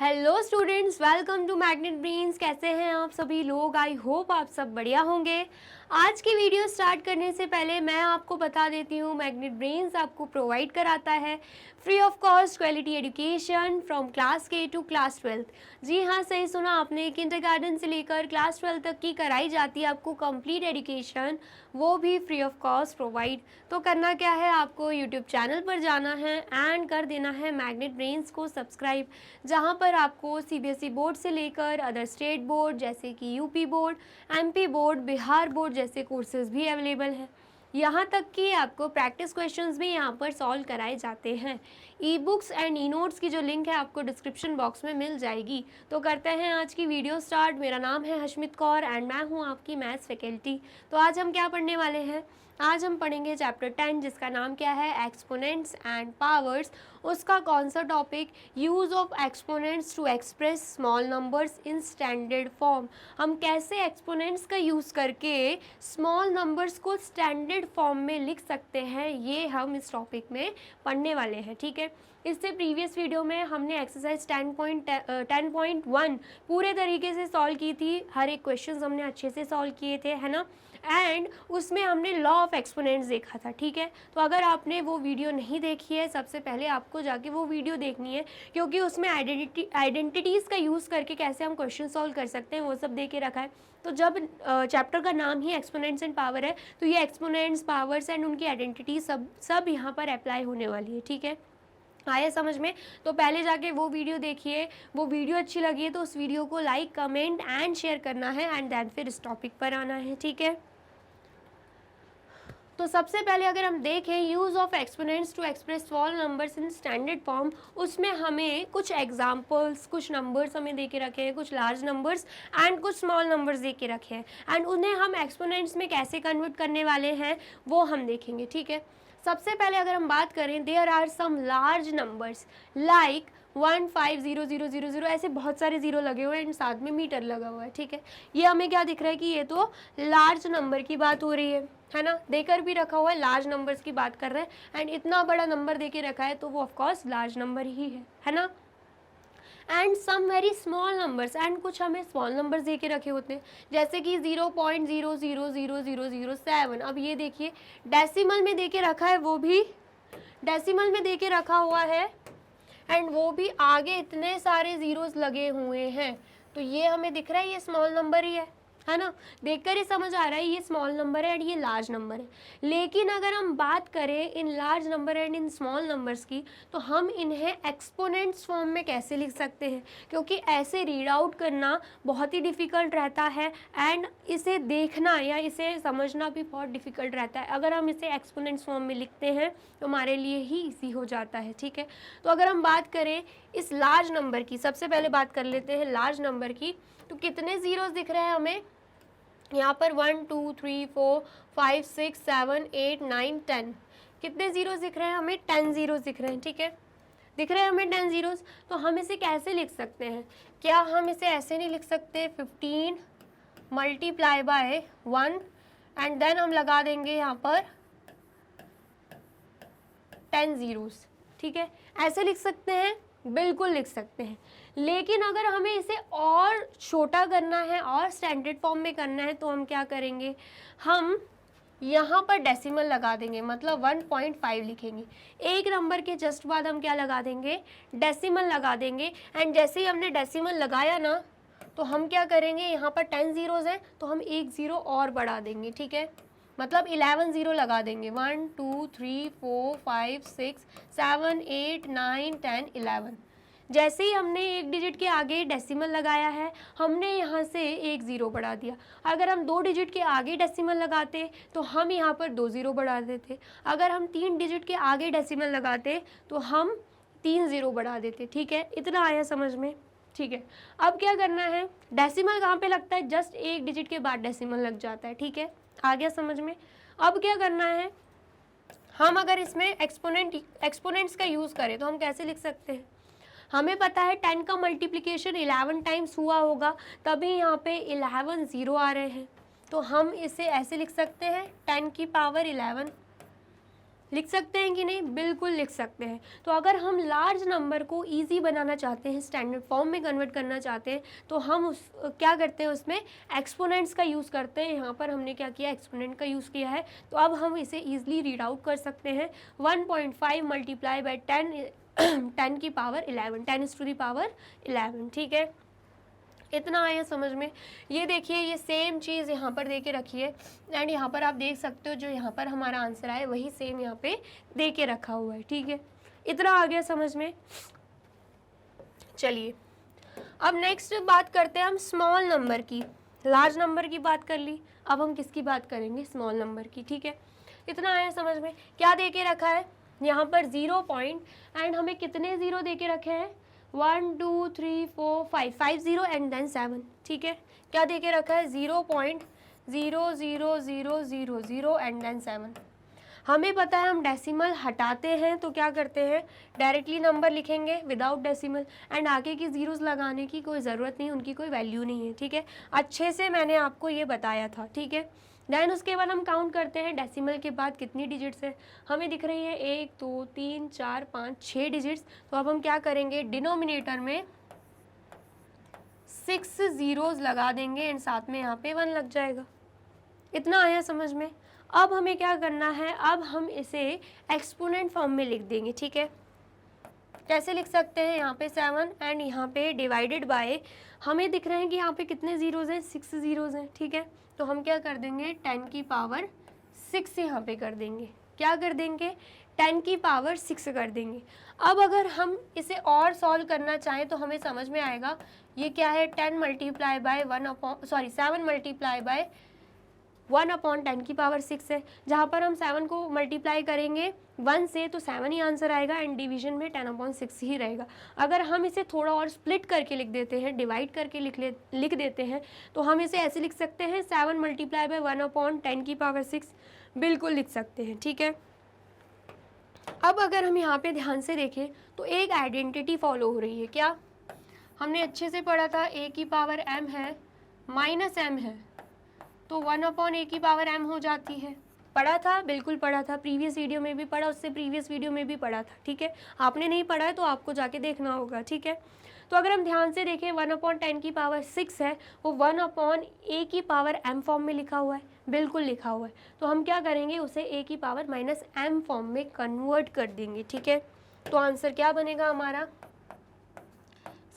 Hello students, welcome to magnet brains. कैसे हैं आप सभी लोग? आई होप आप सब बढ़िया होंगे। आज की वीडियो स्टार्ट करने से पहले मैं आपको बता देती हूँ, मैग्नेट ब्रेन्स आपको प्रोवाइड कराता है free of cost quality education from class के टू क्लास 12। जी हाँ, सही सुना आपने, किंडरगार्टन से लेकर क्लास 12 तक की कराई जाती है आपको कंप्लीट एजुकेशन, वो भी फ्री ऑफ कॉस्ट प्रोवाइड। तो करना क्या है, आपको यूट्यूब चैनल पर जाना है एंड कर देना है मैग्नेट ब्रेन्स को सब्सक्राइब, जहाँ पर आपको सीबीएसई बोर्ड से लेकर अदर स्टेट बोर्ड जैसे कि UP board, MP board, Bihar board जैसे कोर्सेज भी अवेलेबल हैं। यहाँ तक कि आपको प्रैक्टिस क्वेश्चंस भी यहाँ पर सॉल्व कराए जाते हैं। E books and e notes की जो लिंक है आपको डिस्क्रिप्शन बॉक्स में मिल जाएगी। तो करते हैं आज की वीडियो स्टार्ट। मेरा नाम है हशमित कौर एंड मैं हूँ आपकी मैथ्स फैकल्टी। तो आज हम क्या पढ़ने वाले हैं? आज हम पढ़ेंगे चैप्टर 10 जिसका नाम क्या है, एक्सपोनेंट्स एंड पावर्स। उसका कौन सा topic, use of exponents to express small numbers in standard form. हम कैसे एक्सपोनेंट्स का यूज़ करके स्मॉल नंबर्स को स्टैंडर्ड फॉर्म में लिख सकते हैं, ये हम इस टॉपिक में पढ़ने वाले हैं। ठीक है, इससे प्रीवियस वीडियो में हमने एक्सरसाइज 10.1 पूरे तरीके से सॉल्व की थी। हर एक क्वेश्चन हमने अच्छे से सॉल्व किए थे, है ना। एंड उसमें हमने लॉ ऑफ एक्सपोनेंट्स देखा था। ठीक है, तो अगर आपने वो वीडियो नहीं देखी है, सबसे पहले आपको जाके वो वीडियो देखनी है, क्योंकि उसमें आइडेंटिटीज़ का यूज़ करके कैसे हम क्वेश्चन सॉल्व कर सकते हैं वो सब दे के रखा है। तो जब चैप्टर का नाम ही एक्सपोनेंट्स एंड पावर है, तो ये एक्सपोनेंट्स, पावर्स एंड उनकी आइडेंटिटी सब यहाँ पर अप्लाई होने वाली है। ठीक है, आया समझ में? तो पहले जाके वो वीडियो देखिए। वो वीडियो अच्छी लगी है तो उस वीडियो को लाइक, कमेंट एंड शेयर करना है एंड देन फिर इस टॉपिक पर आना है। ठीक है, तो सबसे पहले अगर हम देखें use of exponents to express small numbers in standard form, उसमें हमें कुछ एग्जांपल्स, कुछ नंबर्स हमें दे के रखे हैं, कुछ लार्ज नंबर्स एंड कुछ स्मॉल नंबर्स दे के रखे हैं, एंड उन्हें हम एक्सपोनेंट्स में कैसे कन्वर्ट करने वाले हैं वो हम देखेंगे। ठीक है, सबसे पहले अगर हम बात करें, there are some large numbers like 1 5 0 0 0 0, ऐसे बहुत सारे जीरो लगे हुए हैं एंड साथ में मीटर लगा हुआ है। ठीक है, ये हमें क्या दिख रहा है कि ये तो लार्ज नंबर की बात हो रही है ना। देकर भी रखा हुआ है, लार्ज नंबर्स की बात कर रहे हैं एंड इतना बड़ा नंबर दे के रखा है तो वो ऑफकोर्स लार्ज नंबर ही है ना। And some very small numbers, and कुछ हमें स्मॉल नंबर्स दे के रखे होते हैं, जैसे कि 0.0000007। अब ये देखिए डेसिमल में दे के रखा है, वो भी डेसिमल में दे के रखा हुआ है एंड वो भी आगे इतने सारे ज़ीरोज़ लगे हुए हैं, तो ये हमें दिख रहा है ये स्मॉल नंबर ही है ना। देखकर ही समझ आ रहा है ये स्मॉल नंबर है एंड ये लार्ज नंबर है। लेकिन अगर हम बात करें in large number and in small numbers की, तो हम इन्हें एक्सपोनेंट्स फॉर्म में कैसे लिख सकते हैं, क्योंकि ऐसे रीड आउट करना बहुत ही डिफ़िकल्ट रहता है एंड इसे देखना या इसे समझना भी बहुत डिफ़िकल्ट रहता है। अगर हम इसे एक्सपोनेंट्स फॉर्म में लिखते हैं तो हमारे लिए ही ईजी हो जाता है। ठीक है, तो अगर हम बात करें इस लार्ज नंबर की, सबसे पहले बात कर लेते हैं लार्ज नंबर की। तो कितने ज़ीरोज़ दिख रहे हैं हमें यहाँ पर? 1 2 3 4 5 6 7 8 9 10। कितने ज़ीरोज़ दिख रहे हैं हमें? 10 ज़ीरोज़ दिख रहे हैं। ठीक है, दिख रहे हैं हमें 10 ज़ीरोज़। तो हम इसे कैसे लिख सकते हैं? क्या हम इसे ऐसे नहीं लिख सकते? 15 मल्टीप्लाई बाय 1 एंड देन हम लगा देंगे यहाँ पर 10 ज़ीरोज़। ठीक है, ऐसे लिख सकते हैं, बिल्कुल लिख सकते हैं। लेकिन अगर हमें इसे और छोटा करना है और स्टैंडर्ड फॉर्म में करना है तो हम क्या करेंगे? हम यहाँ पर डेसिमल लगा देंगे, मतलब 1.5 लिखेंगे। एक नंबर के जस्ट बाद हम क्या लगा देंगे? डेसिमल लगा देंगे। एंड जैसे ही हमने डेसिमल लगाया ना, तो हम क्या करेंगे? यहाँ पर 10 ज़ीरोज़ हैं तो हम एक ज़ीरो और बढ़ा देंगे। ठीक है, मतलब 11 ज़ीरो लगा देंगे। 1 2 3 4 5 6 7 8 9 10 11। जैसे ही हमने एक डिजिट के आगे डेसिमल लगाया है, हमने यहाँ से एक ज़ीरो बढ़ा दिया। अगर हम 2 डिजिट के आगे डेसिमल लगाते तो हम यहाँ पर 2 ज़ीरो बढ़ा देते। अगर हम 3 डिजिट के आगे डेसिमल लगाते तो हम 3 ज़ीरो बढ़ा देते। ठीक है, इतना आया समझ में? ठीक है, अब क्या करना है? डेसिमल कहाँ पे लगता है? जस्ट एक डिजिट के बाद डेसिमल लग जाता है। ठीक है, आ गया समझ में? अब क्या करना है? हम अगर इसमें एक्सपोनेंट्स का यूज़ करें तो हम कैसे लिख सकते हैं? हमें पता है 10 का मल्टीप्लिकेशन 11 टाइम्स हुआ होगा, तभी यहाँ पे 11 ज़ीरो आ रहे हैं। तो हम इसे ऐसे लिख सकते हैं 10 की पावर 11। लिख सकते हैं कि नहीं? बिल्कुल लिख सकते हैं। तो अगर हम लार्ज नंबर को इजी बनाना चाहते हैं, स्टैंडर्ड फॉर्म में कन्वर्ट करना चाहते हैं, तो हम उस क्या करते हैं, उसमें एक्सपोनेंट्स का यूज़ करते हैं। यहाँ पर हमने क्या किया, एक्सपोनेंट का यूज़ किया है। तो अब हम इसे ईजिली रीड आउट कर सकते हैं। 1.5 मल्टीप्लाई बाई 10 की पावर 11, 10⁻11, ठीक है। इतना आया समझ में? ये देखिए, ये सेम चीज़ यहाँ पर दे के रखी है एंड यहाँ पर आप देख सकते हो जो यहाँ पर हमारा आंसर आया वही सेम यहाँ पे दे के रखा हुआ है, ठीक है। इतना आ गया समझ में? चलिए अब नेक्स्ट बात करते हैं हम स्मॉल नंबर की। लार्ज नंबर की बात कर ली, अब हम किसकी बात करेंगे? स्मॉल नंबर की, ठीक है। इतना आया समझ में? क्या दे के रखा है यहाँ पर? 0 पॉइंट एंड हमें कितने ज़ीरो दे के रखे हैं? 1 2 3 4 5 0 एंड देन 7, ठीक है। क्या दे के रखा है? 0.00000 एंड देन 7। हमें पता है हम डेसिमल हटाते हैं तो क्या करते हैं, डायरेक्टली नंबर लिखेंगे विदाउट डेसिमल एंड आगे की ज़ीरोज़ लगाने की कोई ज़रूरत नहीं, उनकी कोई वैल्यू नहीं है, ठीक है। अच्छे से मैंने आपको ये बताया था, ठीक है। देन उसके बाद हम काउंट करते हैं डेसिमल के बाद कितनी डिजिट्स है, हमें दिख रही है 1 2 3 4 5 6 डिजिट्स। तो अब हम क्या करेंगे, डिनोमिनेटर में 6 ज़ीरोज़ लगा देंगे एंड साथ में यहाँ पे 1 लग जाएगा। इतना आया समझ में? अब हमें क्या करना है, अब हम इसे एक्सपोनेंट फॉर्म में लिख देंगे, ठीक है। कैसे लिख सकते हैं? यहाँ पे 7 एंड यहाँ पे डिवाइडेड बाय, हमें दिख रहे हैं कि यहाँ पे कितने ज़ीरोज़ हैं? 6 ज़ीरोज़ हैं, ठीक है। तो हम क्या कर देंगे, 10 की पावर 6 यहाँ पे कर देंगे। क्या कर देंगे? 10 की पावर 6 कर देंगे। अब अगर हम इसे और सॉल्व करना चाहें तो हमें समझ में आएगा ये क्या है, 10 मल्टीप्लाई बाय 7 मल्टीप्लाई बाय 1/10 की पावर 6 है। जहाँ पर हम 7 को मल्टीप्लाई करेंगे 1 से तो 7 ही आंसर आएगा एंड डिवीजन में 10/6 ही रहेगा। अगर हम इसे थोड़ा और स्प्लिट करके लिख देते हैं, डिवाइड करके लिख देते हैं, तो हम इसे ऐसे लिख सकते हैं 7 मल्टीप्लाई बाय 1/10 की पावर 6, बिल्कुल लिख सकते हैं, ठीक है। अब अगर हम यहाँ पे ध्यान से देखें तो एक आइडेंटिटी फॉलो हो रही है। क्या? हमने अच्छे से पढ़ा था a की पावर m है माइनस m है तो 1/a की पावर m हो जाती है। पढ़ा था, बिल्कुल पढ़ा था, प्रीवियस वीडियो में भी पढ़ा, उससे प्रीवियस वीडियो में भी पढ़ा था, ठीक है। आपने नहीं पढ़ा है तो आपको जाके देखना होगा, ठीक है। तो अगर हम ध्यान से देखें 1/10 की पावर 6 है, वो 1/a की पावर m फॉर्म में लिखा हुआ है, बिल्कुल लिखा हुआ है। तो हम क्या करेंगे, उसे a की पावर माइनस m फॉर्म में कन्वर्ट कर देंगे, ठीक है। तो आंसर क्या बनेगा हमारा,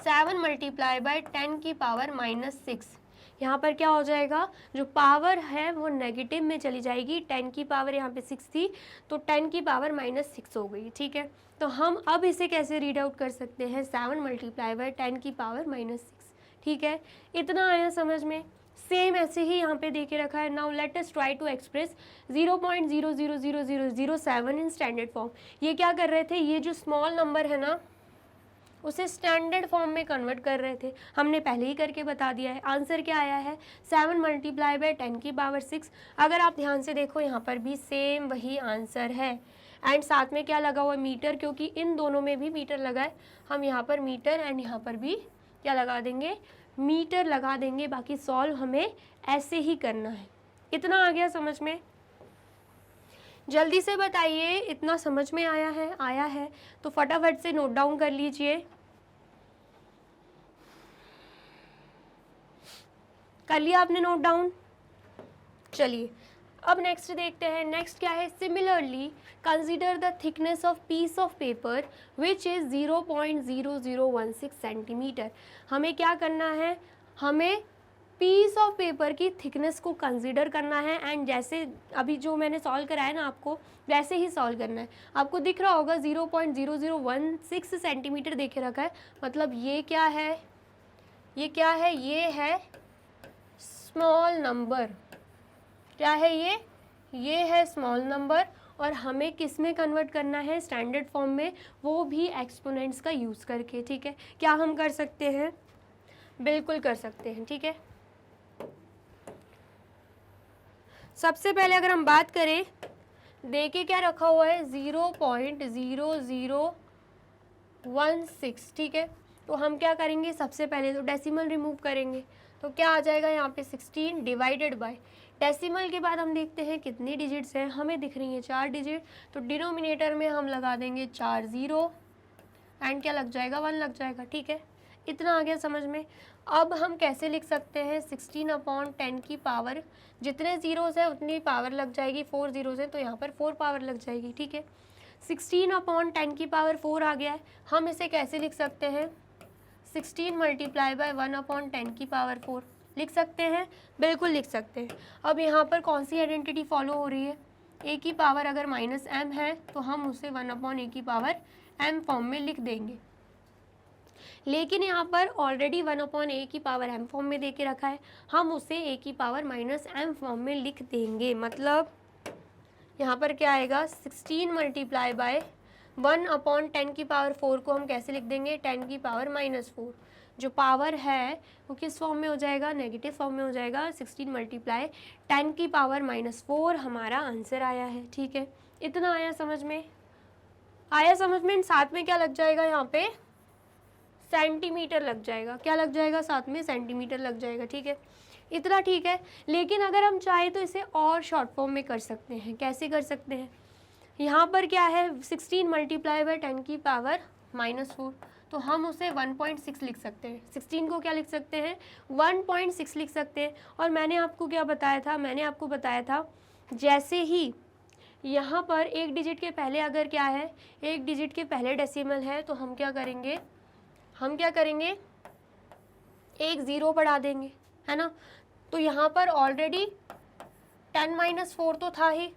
7 मल्टीप्लाई बाय 10 की पावर -6। यहाँ पर क्या हो जाएगा, जो पावर है वो नेगेटिव में चली जाएगी। 10 की पावर यहाँ पे 6 थी तो 10 की पावर -6 हो गई, ठीक है। तो हम अब इसे कैसे रीड आउट कर सकते हैं, 7 मल्टीप्लाई बाय 10 की पावर -6, ठीक है। इतना आया समझ में? सेम ऐसे ही यहाँ पे दे के रखा है। Now let us try to express 0.0000007 in standard form. ये क्या कर रहे थे, ये जो स्मॉल नंबर है ना उसे स्टैंडर्ड फॉर्म में कन्वर्ट कर रहे थे। हमने पहले ही करके बता दिया है। आंसर क्या आया है, 7 मल्टीप्लाई बाय 10 की पावर 6। अगर आप ध्यान से देखो यहाँ पर भी सेम वही आंसर है एंड साथ में क्या लगा हुआ है, मीटर, क्योंकि इन दोनों में भी मीटर लगा है। हम यहाँ पर मीटर एंड यहाँ पर भी क्या लगा देंगे, मीटर लगा देंगे। बाकी सॉल्व हमें ऐसे ही करना है। इतना आ गया समझ में? जल्दी से बताइए, इतना समझ में आया है तो फटाफट से नोट डाउन कर लीजिए। कर लिया आपने नोट डाउन? चलिए अब नेक्स्ट देखते हैं। नेक्स्ट क्या है, similarly consider the thickness of peace of paper which is 0.0016 centimetre. हमें क्या करना है, हमें पीस ऑफ पेपर की थिकनेस को कंसीडर करना है एंड जैसे अभी जो मैंने सॉल्व कराया ना आपको, वैसे ही सॉल्व करना है। आपको दिख रहा होगा 0.0016 सेंटीमीटर देखे रखा है, मतलब ये क्या है, ये क्या है, ये है स्मॉल नंबर। क्या है ये है स्मॉल नंबर और हमें किस में कन्वर्ट करना है, स्टैंडर्ड फॉर्म में, वो भी एक्सपोनेंट्स का यूज़ करके, ठीक है। क्या हम कर सकते हैं, बिल्कुल कर सकते हैं, ठीक है। सबसे पहले अगर हम बात करें, देखिए क्या रखा हुआ है 0.0016, ठीक है। तो हम क्या करेंगे, सबसे पहले तो डेसिमल रिमूव करेंगे। तो क्या आ जाएगा यहाँ पे 16 डिवाइडेड बाय डेसिमल के बाद हम देखते हैं कितने डिजिट्स हैं, हमें दिख रही हैं 4 डिजिट, तो डिनोमिनेटर में हम लगा देंगे 4 ज़ीरो एंड क्या लग जाएगा 1 लग जाएगा। ठीक है, इतना आ गया समझ में। अब हम कैसे लिख सकते हैं 16/10 की पावर, जितने ज़ीरोज़ है उतनी पावर लग जाएगी, 4 ज़ीरोज़ हैं तो यहाँ पर 4 पावर लग जाएगी। ठीक है, 16/10 की पावर 4 आ गया है। हम इसे कैसे लिख सकते हैं 16 मल्टीप्लाई बाय 1/10 की पावर 4 लिख सकते हैं, बिल्कुल लिख सकते हैं। अब यहाँ पर कौन सी आइडेंटिटी फॉलो हो रही है, a की पावर अगर -m है तो हम उसे 1/a की पावर m फॉर्म में लिख देंगे, लेकिन यहाँ पर ऑलरेडी 1/a की पावर m फॉर्म में दे के रखा है, हम उसे a की पावर -m फॉर्म में लिख देंगे। मतलब यहाँ पर क्या आएगा 16 मल्टीप्लाई बाय 1/10 की पावर 4 को हम कैसे लिख देंगे 10 की पावर -4, जो पावर है वो किस फॉर्म में हो जाएगा, नेगेटिव फॉर्म में हो जाएगा। 16 मल्टीप्लाई 10 की पावर -4 हमारा आंसर आया है। ठीक है, इतना आया समझ में, आया समझ में। साथ में क्या लग जाएगा, यहाँ पे सेंटीमीटर लग जाएगा, क्या लग जाएगा साथ में सेंटीमीटर लग जाएगा। ठीक है, इतना ठीक है। लेकिन अगर हम चाहें तो इसे और शॉर्ट फॉर्म में कर सकते हैं। कैसे कर सकते हैं, यहाँ पर क्या है 16 मल्टीप्लाई बाय 10 की पावर -4, तो हम उसे 1.6 लिख सकते हैं। 16 को क्या लिख सकते हैं 1.6 लिख सकते हैं। और मैंने आपको क्या बताया था, मैंने आपको बताया था जैसे ही यहाँ पर एक डिजिट के पहले अगर क्या है, एक डिजिट के पहले डेसिमल है तो हम क्या करेंगे, एक ज़ीरो बढ़ा देंगे, है ना। तो यहाँ पर ऑलरेडी 10-4 तो था ही,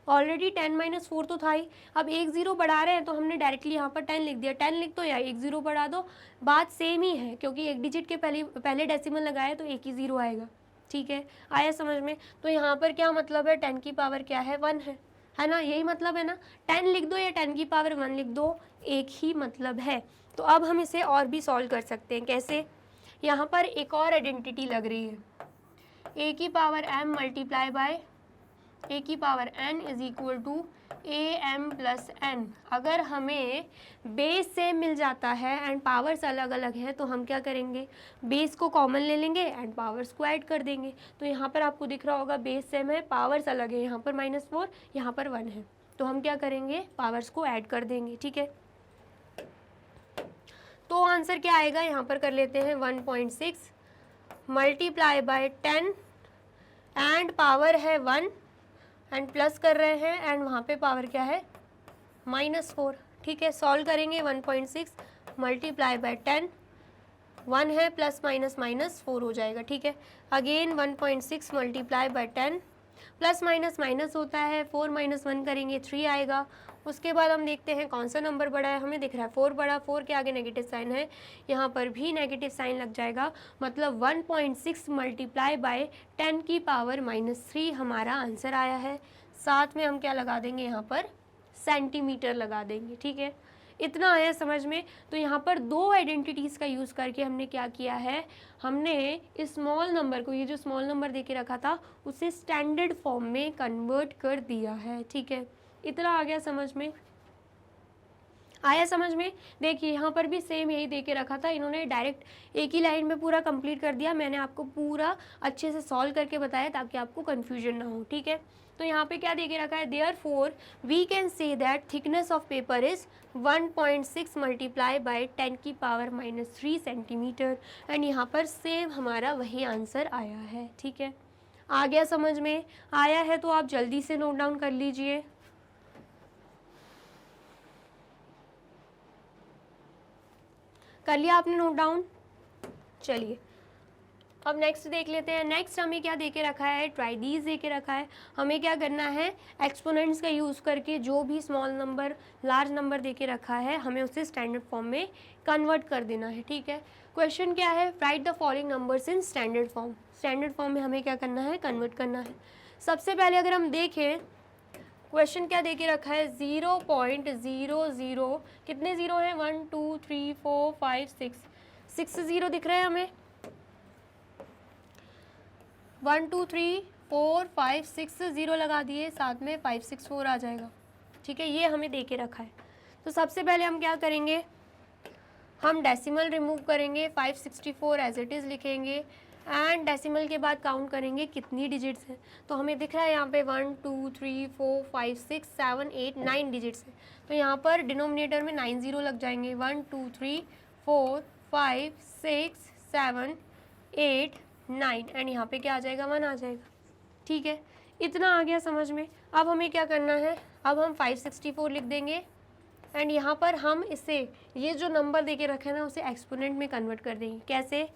ऑलरेडी 10-4 तो था ही। अब एक ज़ीरो बढ़ा रहे हैं तो हमने डायरेक्टली यहाँ पर 10 लिख दिया, 10 लिख दो या एक ज़ीरो बढ़ा दो, बात सेम ही है, क्योंकि एक डिजिट के पहले डेसिमल लगाए तो एक ही ज़ीरो आएगा। ठीक है, आया समझ में। तो यहाँ पर क्या मतलब है 10 की पावर क्या है 1 है ना, यही मतलब है ना। 10 लिख दो या 10 की पावर 1 लिख दो, एक ही मतलब है। तो अब हम इसे और भी सॉल्व कर सकते हैं। कैसे, यहाँ पर एक और आइडेंटिटी लग रही है, a की power m multiply by a की power n is equal to am plus n। अगर हमें बेस सेम मिल जाता है एंड पावर्स अलग अलग हैं तो हम क्या करेंगे, बेस को कॉमन ले लेंगे एंड पावर्स को ऐड कर देंगे। तो यहाँ पर आपको दिख रहा होगा बेस सेम है, पावर्स अलग है, यहाँ पर -4 यहाँ पर 1 है, तो हम क्या करेंगे पावर्स को ऐड कर देंगे। ठीक है, तो आंसर क्या आएगा, यहाँ पर कर लेते हैं 1.6 मल्टीप्लाई बाय 10 एंड पावर है 1 एंड प्लस कर रहे हैं एंड वहाँ पे पावर क्या है -4। ठीक है, सॉल्व करेंगे 1.6 मल्टीप्लाई बाय 10, 1 है प्लस -4 हो जाएगा। ठीक है, again 1.6 multiply by 10, plus minus होता है, 4 - 1 करेंगे 3 आएगा। उसके बाद हम देखते हैं कौन सा नंबर बड़ा है, हमें दिख रहा है 4 बड़ा, 4 के आगे नेगेटिव साइन है, यहाँ पर भी नेगेटिव साइन लग जाएगा। मतलब 1.6 मल्टीप्लाई बाय 10 की पावर -3 हमारा आंसर आया है। साथ में हम क्या लगा देंगे, यहाँ पर सेंटीमीटर लगा देंगे। ठीक है, इतना आया समझ में। तो यहाँ पर दो आइडेंटिटीज़ का यूज़ करके हमने क्या किया है, हमने इस स्मॉल नंबर को, ये जो स्मॉल नंबर दे के रखा था उसे स्टैंडर्ड फॉर्म में कन्वर्ट कर दिया है। ठीक है, इतना आ गया समझ में, आया समझ में। देखिए यहाँ पर भी सेम यही दे के रखा था, इन्होंने डायरेक्ट एक ही लाइन में पूरा कंप्लीट कर दिया। मैंने आपको पूरा अच्छे से सॉल्व करके बताया ताकि आपको कन्फ्यूजन ना हो। ठीक है, तो यहाँ पे क्या दे के रखा है, therefore we can say that thickness of paper is 1.6 multiply by 10 की पावर -3 सेंटीमीटर एंड यहाँ पर सेम हमारा वही आंसर आया है। ठीक है, आ गया समझ में, आया है तो आप जल्दी से नोट डाउन कर लीजिए। कर लिया आपने नोट डाउन, चलिए अब नेक्स्ट देख लेते हैं। नेक्स्ट हमें क्या दे के रखा है, ट्राइडीज दे के रखा है। हमें क्या करना है, एक्सपोनेंट्स का यूज़ करके जो भी स्मॉल नंबर लार्ज नंबर दे के रखा है हमें उसे स्टैंडर्ड फॉर्म में कन्वर्ट कर देना है। ठीक है, क्वेश्चन क्या है, right the following numbers in standard form. Standard form में हमें क्या करना है, कन्वर्ट करना है। सबसे पहले अगर हम देखें क्वेश्चन क्या दे के रखा है, 0.00, कितने ज़ीरो हैं 1 2 3 4 5 6 ज़ीरो दिख रहे हैं हमें, 1 2 3 4 5 6 ज़ीरो लगा दिए, साथ में 564 आ जाएगा। ठीक है, ये हमें दे के रखा है। तो सबसे पहले हम क्या करेंगे, हम डेसिमल रिमूव करेंगे, 564 एज इट इज़ लिखेंगे एंड डेसिमल के बाद काउंट करेंगे कितनी डिजिट्स हैं। तो हमें दिख रहा है यहाँ पे 1 2 3 4 5 6 7 8 9 डिजिट्स हैं। तो यहाँ पर डिनोमिनेटर में 9 जीरो लग जाएंगे। 1 2 3 4 5 6 7 8 9 एंड यहाँ पे क्या आ जाएगा, 1 आ जाएगा। ठीक है, इतना आ गया समझ में। अब हमें क्या करना है, अब हम 564 लिख देंगे एंड यहाँ पर हम इसे, ये जो नंबर दे के रखे हैं ना, उसे एक्सपोनेंट में कन्वर्ट कर देंगे। कैसे,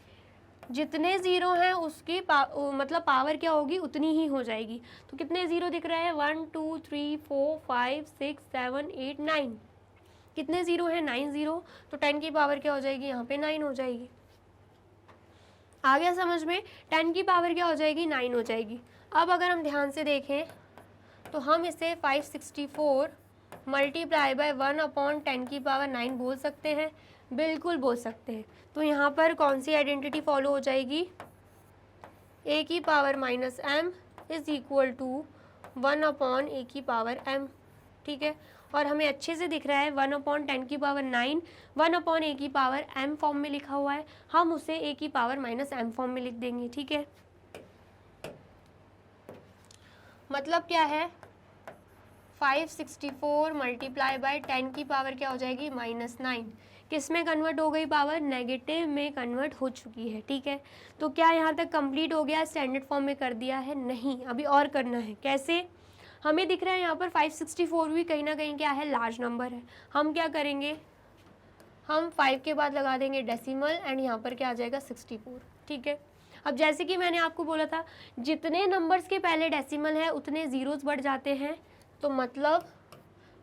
जितने ज़ीरो हैं उसकी मतलब पावर क्या होगी, उतनी ही हो जाएगी। तो कितने ज़ीरो दिख रहे हैं, 1 2 3 4 5 6 7 8 9। कितने ज़ीरो हैं, 9 ज़ीरो। तो 10 की पावर क्या हो जाएगी, यहाँ पे 9 हो जाएगी। आ गया समझ में, 10 की पावर क्या हो जाएगी, 9 हो जाएगी। अब अगर हम ध्यान से देखें तो हम इसे 564 मल्टीप्लाई बाय 1/10 की पावर 9 बोल सकते हैं, बिल्कुल बोल सकते हैं। तो यहाँ पर कौन सी आइडेंटिटी फॉलो हो जाएगी, a की power minus m is equal to 1/a की पावर m। ठीक है, और हमें अच्छे से दिख रहा है 1/10 की पावर 9 1/a की पावर m फॉर्म में लिखा हुआ है, हम उसे a की पावर माइनस m फॉर्म में लिख देंगे। ठीक है, मतलब क्या है, 564 मल्टीप्लाई बाय 10 की पावर क्या हो जाएगी, -9। किस में कन्वर्ट हो गई पावर, नेगेटिव में कन्वर्ट हो चुकी है। ठीक है, तो क्या यहाँ तक कंप्लीट हो गया, स्टैंडर्ड फॉर्म में कर दिया है, नहीं, अभी और करना है। कैसे, हमें दिख रहा है यहाँ पर 564 भी कहीं ना कहीं क्या है, लार्ज नंबर है। हम क्या करेंगे, हम 5 के बाद लगा देंगे डेसिमल एंड यहाँ पर क्या आ जाएगा, 64। ठीक है, अब जैसे कि मैंने आपको बोला था, जितने नंबर्स के पहले डेसिमल है उतने ज़ीरोज़ बढ़ जाते हैं। तो मतलब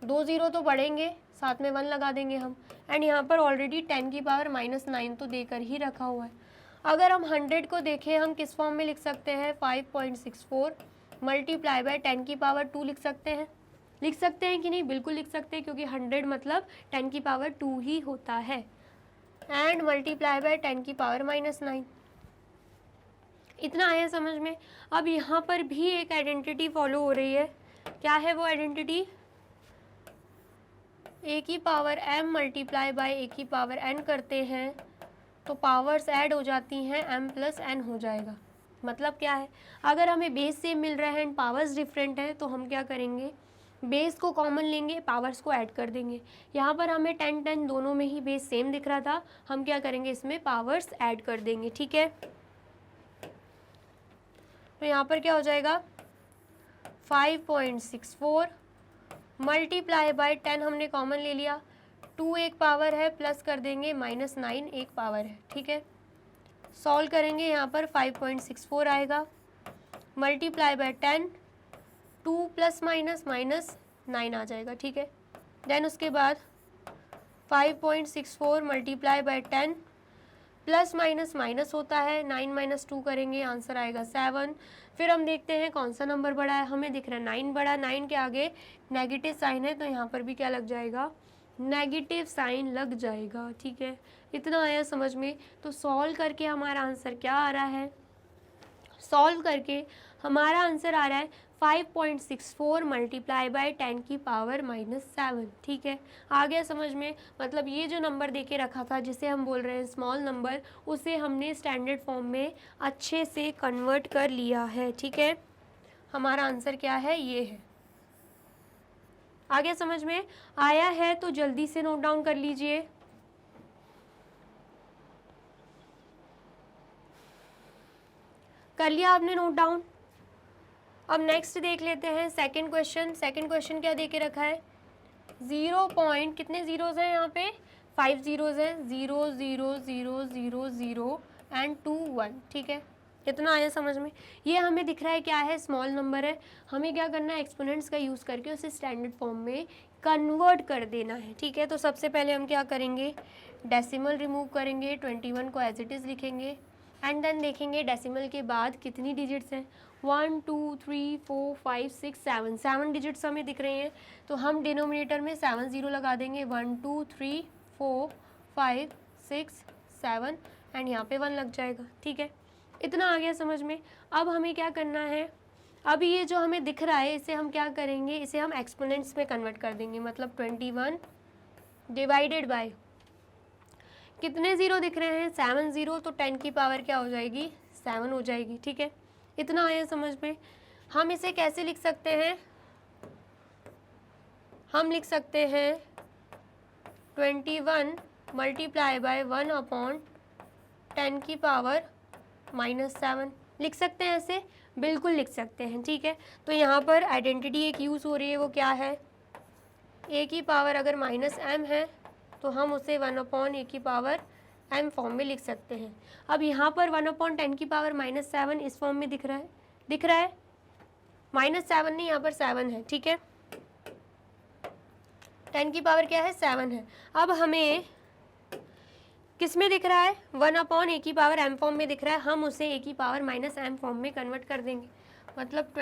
2 ज़ीरो तो बढ़ेंगे, साथ में 1 लगा देंगे हम। एंड यहाँ पर ऑलरेडी 10 की पावर -9 तो देकर ही रखा हुआ है। अगर हम 100 को देखें, हम किस फॉर्म में लिख सकते हैं, 5.64 मल्टीप्लाई बाय 10 की पावर 2 लिख सकते हैं। लिख सकते हैं कि नहीं, बिल्कुल लिख सकते हैं, क्योंकि 100 मतलब 10 की पावर 2 ही होता है। एंड मल्टीप्लाई बाय 10 की पावर -9। इतना आया समझ में। अब यहाँ पर भी एक आइडेंटिटी फॉलो हो रही है। क्या है वो आइडेंटिटी, a की power m multiply by a की पावर n करते हैं तो पावर्स ऐड हो जाती हैं, m प्लस n हो जाएगा। मतलब क्या है, अगर हमें बेस सेम मिल रहा है एंड पावर्स डिफरेंट है तो हम क्या करेंगे, बेस को कॉमन लेंगे, पावर्स को ऐड कर देंगे। यहाँ पर हमें 10 दोनों में ही बेस सेम दिख रहा था, हम क्या करेंगे, इसमें पावर्स ऐड कर देंगे। ठीक है, तो यहाँ पर क्या हो जाएगा, 5.64 मल्टीप्लाई बाय 10 हमने कॉमन ले लिया, 2 एक पावर है, प्लस कर देंगे -9 एक पावर है। ठीक है, सॉल्व करेंगे, यहाँ पर 5.64 आएगा, मल्टीप्लाई बाय 10, 2 प्लस माइनस -9 आ जाएगा। ठीक है, देन उसके बाद 5.64 multiply by 10 plus minus minus होता है, 9 - 2 करेंगे, आंसर आएगा 7। फिर हम देखते हैं कौन सा नंबर बड़ा है, हमें दिख रहा है 9 बड़ा, 9 के आगे नेगेटिव साइन है तो यहाँ पर भी क्या लग जाएगा, नेगेटिव साइन लग जाएगा। ठीक है, इतना आया समझ में। तो सॉल्व करके हमारा आंसर क्या आ रहा है, सॉल्व करके हमारा आंसर आ रहा है 5.64 मल्टीप्लाई बाय 10 की पावर -7। ठीक है, आ गया समझ में। मतलब ये जो नंबर देके रखा था जिसे हम बोल रहे हैं स्मॉल नंबर, उसे हमने स्टैंडर्ड फॉर्म में अच्छे से कन्वर्ट कर लिया है। ठीक है, हमारा आंसर क्या है, ये है। आ गया समझ में, आया है तो जल्दी से नोट डाउन कर लीजिए। कर लिया आपने नोट डाउन। अब नेक्स्ट देख लेते हैं सेकंड क्वेश्चन। सेकंड क्वेश्चन क्या दे के रखा है, 0 पॉइंट, कितने ज़ीरोज़ हैं यहाँ पे, 5 ज़ीरोज़ हैं, 0 0 0 0 0 एंड 2 1। ठीक है, कितना आया समझ में। ये हमें दिख रहा है क्या है, स्मॉल नंबर है, हमें क्या करना है, एक्सपोनेंट्स का यूज़ करके उसे स्टैंडर्ड फॉर्म में कन्वर्ट कर देना है। ठीक है, तो सबसे पहले हम क्या करेंगे, डेसिमल रिमूव करेंगे, 21 को एज इट इज़ लिखेंगे एंड देन देखेंगे डेसिमल के बाद कितनी डिजिट्स हैं, 1 2 3 4 5 6 7 7 डिजिट्स हमें दिख रही हैं। तो हम डिनोमिनेटर में 7 ज़ीरो लगा देंगे, 1 2 3 4 5 6 7 एंड यहाँ पे 1 लग जाएगा। ठीक है, इतना आ गया समझ में। अब हमें क्या करना है, अभी ये जो हमें दिख रहा है इसे हम क्या करेंगे, इसे हम एक्सपोनेंट्स में कन्वर्ट कर देंगे। मतलब 21 डिवाइडेड बाय, कितने ज़ीरो दिख रहे हैं, 7 ज़ीरो, तो 10 की पावर क्या हो जाएगी, 7 हो जाएगी। ठीक है, इतना आया समझ में। हम इसे कैसे लिख सकते हैं, हम लिख सकते हैं 21 मल्टीप्लाई बाय 1/10 की पावर -7 लिख सकते हैं ऐसे, बिल्कुल लिख सकते हैं। ठीक है, तो यहाँ पर आइडेंटिटी एक यूज़ हो रही है, वो क्या है, a की पावर अगर -m है तो हम उसे 1/a की पावर m फॉर्म में लिख सकते हैं। अब यहाँ पर 1/10 की पावर -7 इस फॉर्म में दिख रहा है, दिख रहा है, -7 नहीं, यहाँ पर 7 है। ठीक है, 10 की पावर क्या है, 7 है। अब हमें किस में दिख रहा है, 1/a की पावर m फॉर्म में दिख रहा है, हम उसे a की पावर -m फॉर्म में कन्वर्ट कर देंगे। मतलब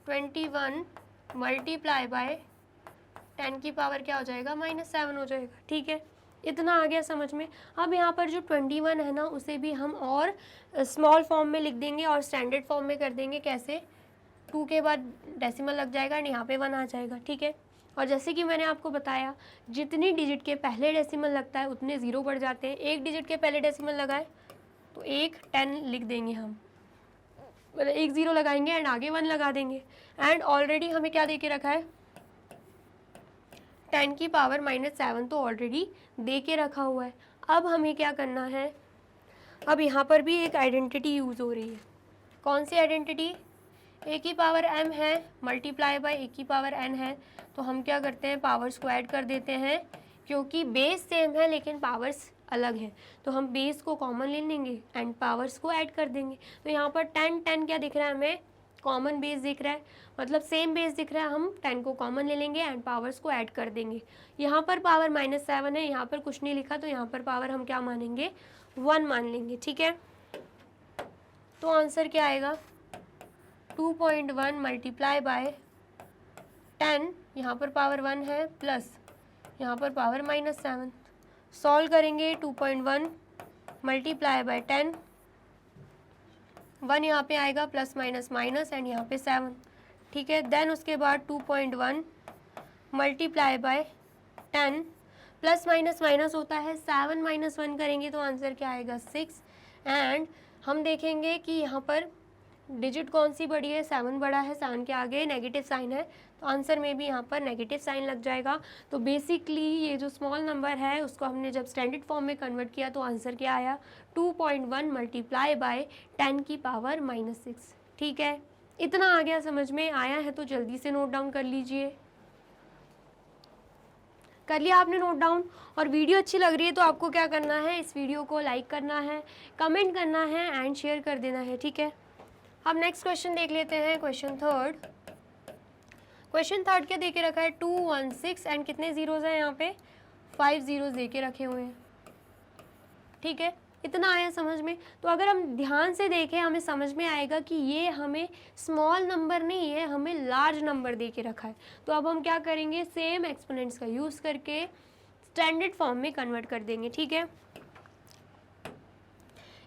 21 मल्टीप्लाई बाय 10 की पावर क्या हो जाएगा, -7 हो जाएगा। ठीक है, इतना आ गया समझ में। अब यहाँ पर जो 21 है ना, उसे भी हम और स्मॉल फॉर्म में लिख देंगे और स्टैंडर्ड फॉर्म में कर देंगे। कैसे, 2 के बाद डेसिमल लग जाएगा और यहाँ पे 1 आ जाएगा। ठीक है, और जैसे कि मैंने आपको बताया, जितनी डिजिट के पहले डेसिमल लगता है उतने ज़ीरो बढ़ जाते हैं। एक डिजिट के पहले डेसिमल लगाए तो 10 लिख देंगे हम, मतलब 1 0 लगाएंगे एंड आगे 1 लगा देंगे। एंड ऑलरेडी हमें क्या दे के रखा है, 10 की पावर -7 तो ऑलरेडी दे के रखा हुआ है। अब हमें क्या करना है, अब यहाँ पर भी एक आइडेंटिटी यूज़ हो रही है। कौन सी आइडेंटिटी, a की पावर m है मल्टीप्लाई बाय a की पावर n है, तो हम क्या करते हैं, पावर्स को ऐड कर देते हैं। क्योंकि बेस सेम है लेकिन पावर्स अलग है, तो हम बेस को कॉमन ले लेंगे एंड पावर्स को ऐड कर देंगे। तो यहाँ पर 10 क्या दिख रहा है हमें, कॉमन बेस दिख रहा है, मतलब सेम बेस दिख रहा है। हम 10 को कॉमन ले लेंगे एंड पावर्स को ऐड कर देंगे। यहाँ पर पावर -7 है, यहाँ पर कुछ नहीं लिखा, तो यहाँ पर पावर हम क्या मानेंगे, 1 मान लेंगे। ठीक है, तो आंसर क्या आएगा, 2.1 मल्टीप्लाई बाय 10, यहाँ पर पावर 1 है, प्लस यहाँ पर पावर -7। सॉल्व करेंगे, 2.1 मल्टीप्लाई बाय 10, 1 यहाँ पे आएगा, प्लस माइनस माइनस एंड यहाँ पे 7। ठीक है, देन उसके बाद 2.1 multiply by 10, plus minus minus होता है, 7 - 1 करेंगे तो आंसर क्या आएगा, 6। एंड हम देखेंगे कि यहाँ पर डिजिट कौन सी बड़ी है, 7 बड़ा है, 7 के आगे नेगेटिव साइन है, तो आंसर में भी यहाँ पर नेगेटिव साइन लग जाएगा। तो बेसिकली ये जो स्मॉल नंबर है उसको हमने जब स्टैंडर्ड फॉर्म में कन्वर्ट किया तो आंसर क्या आया, 2.1 मल्टीप्लाई बाय 10 की पावर -6। ठीक है, इतना आ गया समझ में, आया है तो जल्दी से नोट डाउन कर लीजिए। कर लिया आपने नोट डाउन? और वीडियो अच्छी लग रही है तो आपको क्या करना है, इस वीडियो को लाइक करना है, कमेंट करना है एंड शेयर कर देना है। ठीक है, अब नेक्स्ट क्वेश्चन देख लेते हैं, क्वेश्चन थर्ड। क्वेश्चन थर्ड क्या दे के रखा है, 216 एंड कितने जीरोज़ हैं यहाँ पे, 5 जीरोज़ दे के रखे हुए हैं। ठीक है, इतना आया समझ में। तो अगर हम ध्यान से देखें हमें समझ में आएगा कि ये हमें स्मॉल नंबर नहीं है, हमें लार्ज नंबर दे के रखा है। तो अब हम क्या करेंगे, सेम एक्सपोनेंट्स का यूज़ करके स्टैंडर्ड फॉर्म में कन्वर्ट कर देंगे। ठीक है,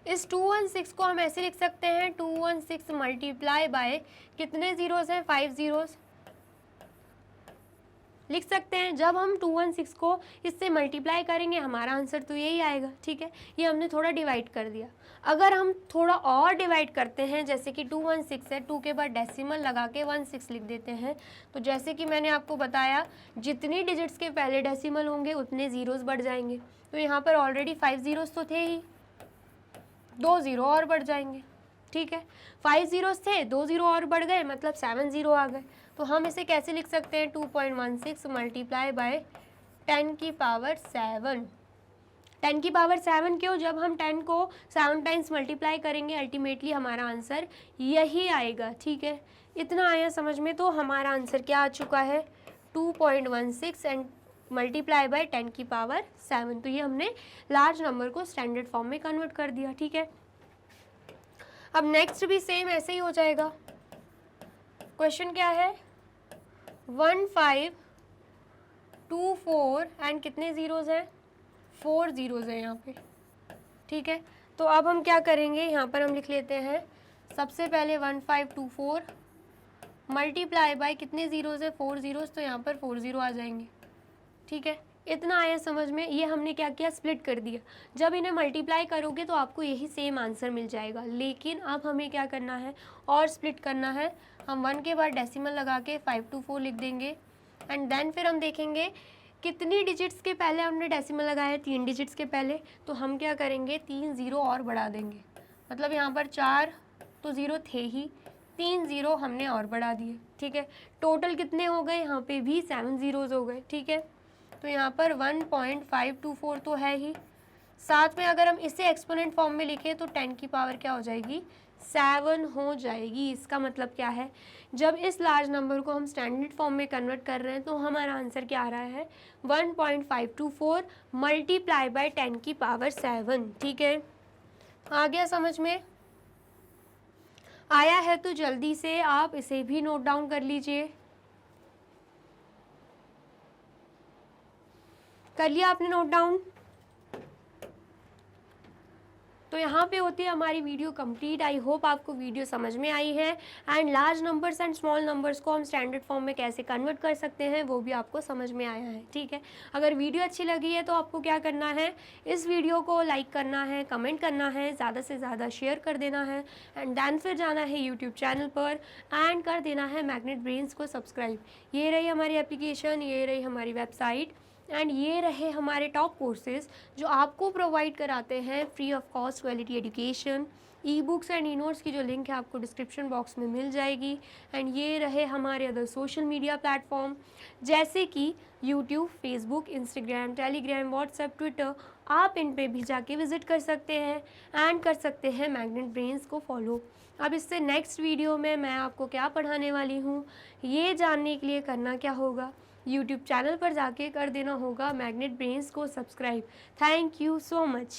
इस 216 को हम ऐसे लिख सकते हैं, 216 मल्टीप्लाई बाय कितने ज़ीरोज़ हैं, 5 ज़ीरोज़ लिख सकते हैं। जब हम 216 को इससे मल्टीप्लाई करेंगे हमारा आंसर तो यही आएगा। ठीक है, ये हमने थोड़ा डिवाइड कर दिया। अगर हम थोड़ा और डिवाइड करते हैं, जैसे कि 216 है, 2 के बाद डेसिमल लगा के 16 लिख देते हैं, तो जैसे कि मैंने आपको बताया जितनी डिजिट्स के पहले डेसिमल होंगे उतने ज़ीरोज़ बढ़ जाएंगे। तो यहाँ पर ऑलरेडी 5 ज़ीरोज़ तो थे ही, 2 ज़ीरो और बढ़ जाएंगे। ठीक है, 5 ज़ीरोज़ थे, 2 ज़ीरो और बढ़ गए, मतलब 7 ज़ीरो आ गए। तो हम इसे कैसे लिख सकते हैं, 2.16 मल्टीप्लाई बाय 10 की पावर 7। 10 की पावर 7 क्यों, जब हम 10 को 7 टाइम्स मल्टीप्लाई करेंगे अल्टीमेटली हमारा आंसर यही आएगा। ठीक है, इतना आया समझ में। तो हमारा आंसर क्या आ चुका है, 2.16 एंड मल्टीप्लाई बाय 10 की पावर 7। तो ये हमने लार्ज नंबर को स्टैंडर्ड फॉर्म में कन्वर्ट कर दिया। ठीक है, अब नेक्स्ट भी सेम ऐसे ही हो जाएगा। क्वेश्चन क्या है, 1524 एंड कितने ज़ीरोज़ हैं, 4 ज़ीरोज़ हैं यहाँ पे। ठीक है, तो अब हम क्या करेंगे, यहाँ पर हम लिख लेते हैं सबसे पहले 1524 मल्टीप्लाई बाय कितने ज़ीरोज़ है, 4 ज़ीरोज़, तो यहाँ पर 4 ज़ीरो आ जाएंगे। ठीक है, इतना आया समझ में। ये हमने क्या किया, स्प्लिट कर दिया। जब इन्हें मल्टीप्लाई करोगे तो आपको यही सेम आंसर मिल जाएगा, लेकिन अब हमें क्या करना है और स्प्लिट करना है। हम 1 के बाद डेसिमल लगा के 5 to 4 लिख देंगे एंड देन फिर हम देखेंगे कितनी डिजिट्स के पहले हमने डेसिमल लगाया है, 3 डिजिट्स के पहले। तो हम क्या करेंगे, 3 ज़ीरो और बढ़ा देंगे। मतलब यहाँ पर 4 तो ज़ीरो थे ही, 3 ज़ीरो हमने और बढ़ा दिए। ठीक है, टोटल कितने हो गए, यहाँ पे भी 7 ज़ीरोज़ हो गए। ठीक है, तो यहाँ पर 1.524 तो है ही, साथ में अगर हम इसे एक्सपोनेंट फॉर्म में लिखें तो 10 की पावर क्या हो जाएगी, 7 हो जाएगी। इसका मतलब क्या है, जब इस लार्ज नंबर को हम स्टैंडर्ड फॉर्म में कन्वर्ट कर रहे हैं तो हमारा आंसर क्या आ रहा है, 1.524 मल्टीप्लाई बाय 10 की पावर 7। ठीक है, आ गया समझ में? आया है तो जल्दी से आप इसे भी नोट डाउन कर लीजिए। कर लिया आपने नोट डाउन? तो यहाँ पे होती है हमारी वीडियो कंप्लीट। आई होप आपको वीडियो समझ में आई है and large numbers and small numbers को हम स्टैंडर्ड फॉर्म में कैसे कन्वर्ट कर सकते हैं वो भी आपको समझ में आया है। ठीक है, अगर वीडियो अच्छी लगी है तो आपको क्या करना है, इस वीडियो को लाइक करना है, कमेंट करना है, ज़्यादा से ज़्यादा शेयर कर देना है एंड देन फिर जाना है यूट्यूब चैनल पर एंड कर देना है मैग्नेट ब्रेन्स को सब्सक्राइब। ये रही हमारी एप्लीकेशन, ये रही हमारी वेबसाइट एंड ये रहे हमारे टॉप कोर्सेज जो आपको प्रोवाइड कराते हैं free of cost quality education. E books and e notes की जो लिंक है आपको डिस्क्रिप्शन बॉक्स में मिल जाएगी एंड ये रहे हमारे अदर सोशल मीडिया प्लेटफॉर्म जैसे कि YouTube, Facebook, Instagram, Telegram, WhatsApp, Twitter. आप इन पे भी जाके विजिट कर सकते हैं एंड कर सकते हैं मैग्नेट ब्रेन्स को फॉलो। अब इससे नेक्स्ट वीडियो में मैं आपको क्या पढ़ाने वाली हूँ ये जानने के लिए करना क्या होगा, यूट्यूब चैनल पर जाके कर देना होगा मैग्नेट ब्रेन्स को subscribe. Thank you so much.